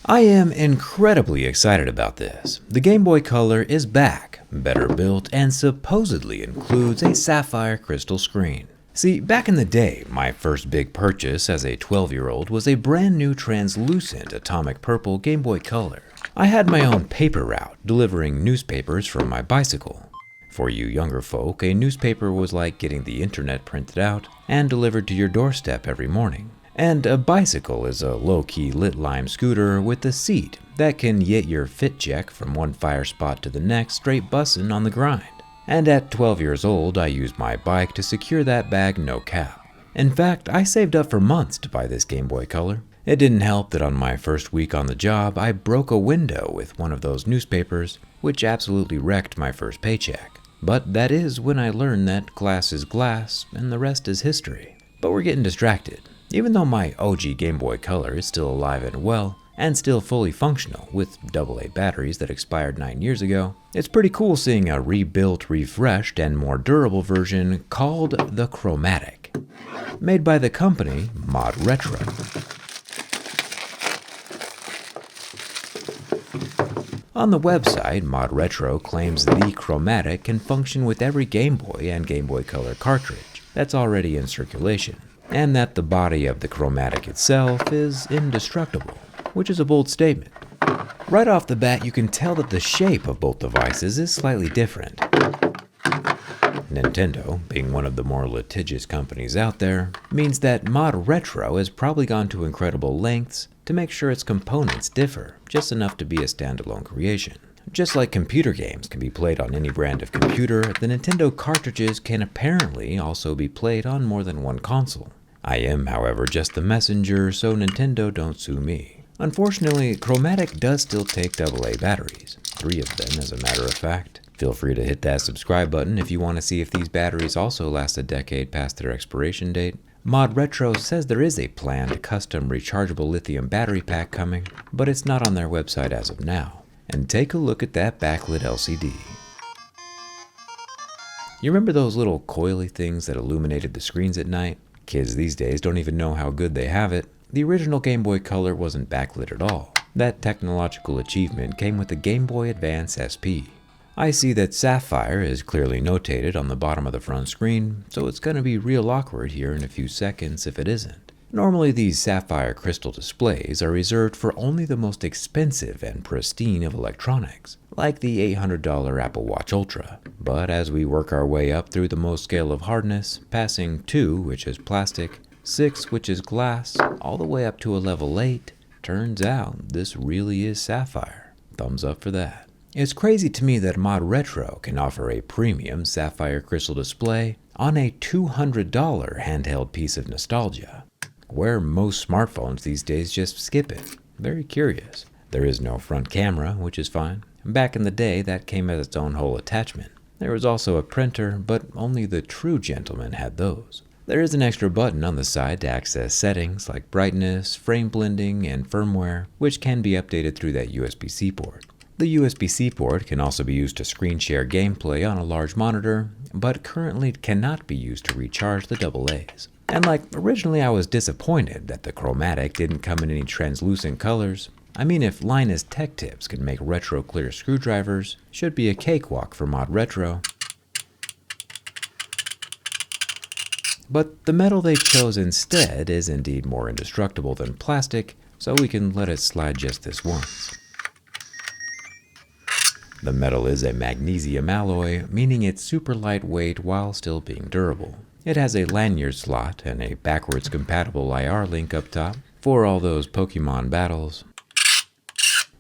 I am incredibly excited about this. The Game Boy Color is back, better built, and supposedly includes a sapphire crystal screen. See, back in the day, my first big purchase as a 12-year-old was a brand new translucent atomic purple Game Boy Color. I had my own paper route, delivering newspapers from my bicycle. For you younger folk, a newspaper was like getting the internet printed out and delivered to your doorstep every morning. And a bicycle is a low-key lit lime scooter with a seat that can get your fit check from one fire spot to the next straight bussin' on the grind. And at 12 years old, I used my bike to secure that bag no cap. In fact, I saved up for months to buy this Game Boy Color. It didn't help that on my first week on the job, I broke a window with one of those newspapers, which absolutely wrecked my first paycheck. But that is when I learned that glass is glass and the rest is history. But we're getting distracted. Even though my OG Game Boy Color is still alive and well, and still fully functional with AA batteries that expired 9 years ago, it's pretty cool seeing a rebuilt, refreshed, and more durable version called the Chromatic, made by the company Mod Retro. On the website, Mod Retro claims the Chromatic can function with every Game Boy and Game Boy Color cartridge that's already in circulation, and that the body of the Chromatic itself is indestructible, which is a bold statement. Right off the bat, you can tell that the shape of both devices is slightly different. Nintendo, being one of the more litigious companies out there, means that Mod Retro has probably gone to incredible lengths to make sure its components differ just enough to be a standalone creation. Just like computer games can be played on any brand of computer, the Nintendo cartridges can apparently also be played on more than one console. I am, however, just the messenger, so Nintendo don't sue me. Unfortunately, Chromatic does still take AA batteries, 3 of them as a matter of fact. Feel free to hit that subscribe button if you want to see if these batteries also last a decade past their expiration date. Mod Retro says there is a planned custom rechargeable lithium battery pack coming, but it's not on their website as of now. And take a look at that backlit LCD. You remember those little coily things that illuminated the screens at night? Kids these days don't even know how good they have it. The original Game Boy Color wasn't backlit at all. That technological achievement came with the Game Boy Advance SP. I see that Sapphire is clearly notated on the bottom of the front screen, so it's going to be real awkward here in a few seconds if it isn't. Normally these sapphire crystal displays are reserved for only the most expensive and pristine of electronics, like the $800 Apple Watch Ultra. But as we work our way up through the most scale of hardness, passing 2, which is plastic, 6, which is glass, all the way up to a level 8, turns out this really is sapphire. Thumbs up for that. It's crazy to me that Mod Retro can offer a premium sapphire crystal display on a $200 handheld piece of nostalgia, where most smartphones these days just skip it. Very curious. There is no front camera, which is fine. Back in the day, that came as its own whole attachment. There was also a printer, but only the true gentlemen had those. There is an extra button on the side to access settings like brightness, frame blending, and firmware, which can be updated through that USB-C port. The USB-C port can also be used to screen share gameplay on a large monitor, but currently cannot be used to recharge the AA's. And like originally I was disappointed that the Chromatic didn't come in any translucent colors. I mean, if Linus Tech Tips can make retro clear screwdrivers, should be a cakewalk for Mod Retro. But the metal they chose instead is indeed more indestructible than plastic, so we can let it slide just this once. The metal is a magnesium alloy, meaning it's super lightweight while still being durable. It has a lanyard slot and a backwards compatible IR link up top for all those Pokemon battles.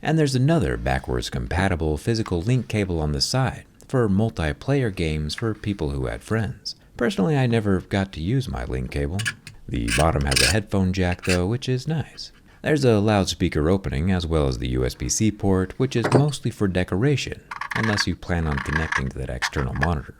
And there's another backwards compatible physical link cable on the side for multiplayer games for people who had friends. Personally, I never got to use my link cable. The bottom has a headphone jack though, which is nice. There's a loudspeaker opening as well as the USB-C port, which is mostly for decoration, unless you plan on connecting to that external monitor.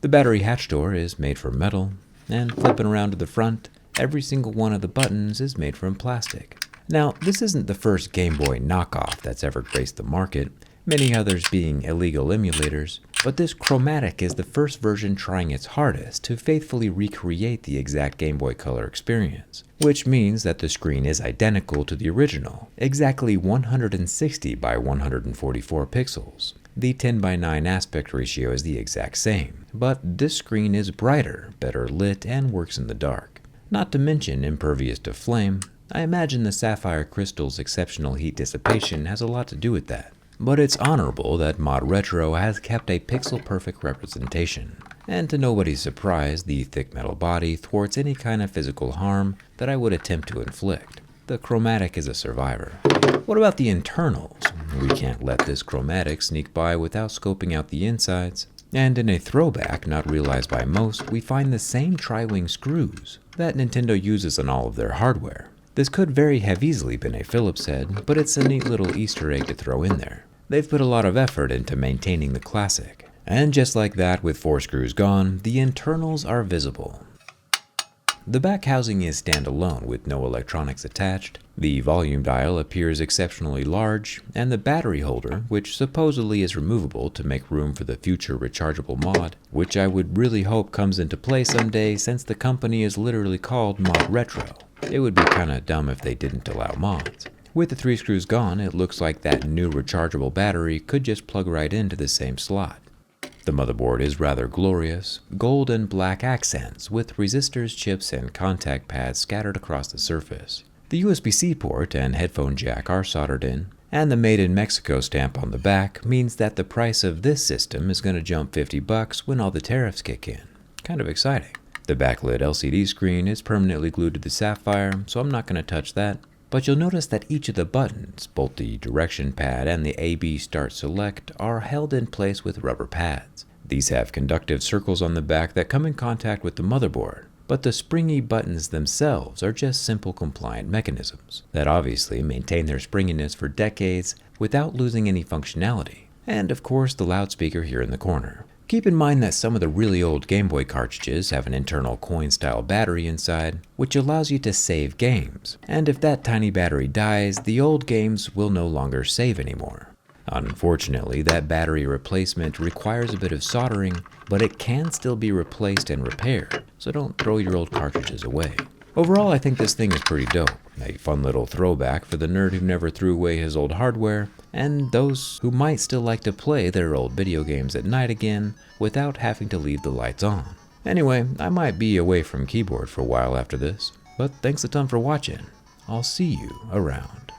The battery hatch door is made from metal, and flipping around to the front, every single one of the buttons is made from plastic. Now, this isn't the first Game Boy knockoff that's ever graced the market, many others being illegal emulators, But this Chromatic is the first version trying its hardest to faithfully recreate the exact Game Boy Color experience, which means that the screen is identical to the original, exactly 160 by 144 pixels. The 10 by 9 aspect ratio is the exact same, but this screen is brighter, better lit, and works in the dark. Not to mention impervious to flame. I imagine the Sapphire crystal's exceptional heat dissipation has a lot to do with that. But it's honorable that Mod Retro has kept a pixel-perfect representation. And to nobody's surprise, the thick metal body thwarts any kind of physical harm that I would attempt to inflict. The Chromatic is a survivor. What about the internals? We can't let this Chromatic sneak by without scoping out the insides. And in a throwback not realized by most, we find the same tri-wing screws that Nintendo uses on all of their hardware. This could very have easily been a Phillips head, but it's a neat little Easter egg to throw in there. They've put a lot of effort into maintaining the classic. And just like that, with 4 screws gone, the internals are visible. The back housing is standalone with no electronics attached. The volume dial appears exceptionally large, and the battery holder, which supposedly is removable to make room for the future rechargeable mod, which I would really hope comes into play someday since the company is literally called Mod Retro. It would be kinda dumb if they didn't allow mods. With the 3 screws gone, it looks like that new rechargeable battery could just plug right into the same slot. The motherboard is rather glorious, gold and black accents with resistors, chips, and contact pads scattered across the surface. The USB-C port and headphone jack are soldered in, and the Made in Mexico stamp on the back means that the price of this system is going to jump $50 when all the tariffs kick in. Kind of exciting. The backlit LCD screen is permanently glued to the Sapphire, so I'm not going to touch that. But you'll notice that each of the buttons, both the direction pad and the AB Start Select, are held in place with rubber pads. These have conductive circles on the back that come in contact with the motherboard, but the springy buttons themselves are just simple compliant mechanisms that obviously maintain their springiness for decades without losing any functionality. And of course the loudspeaker here in the corner. Keep in mind that some of the really old Game Boy cartridges have an internal coin-style battery inside, which allows you to save games. And if that tiny battery dies, the old games will no longer save anymore. Unfortunately, that battery replacement requires a bit of soldering, but it can still be replaced and repaired, so don't throw your old cartridges away. Overall, I think this thing is pretty dope. A fun little throwback for the nerd who never threw away his old hardware, and those who might still like to play their old video games at night again without having to leave the lights on. Anyway, I might be away from keyboard for a while after this, but thanks a ton for watching. I'll see you around.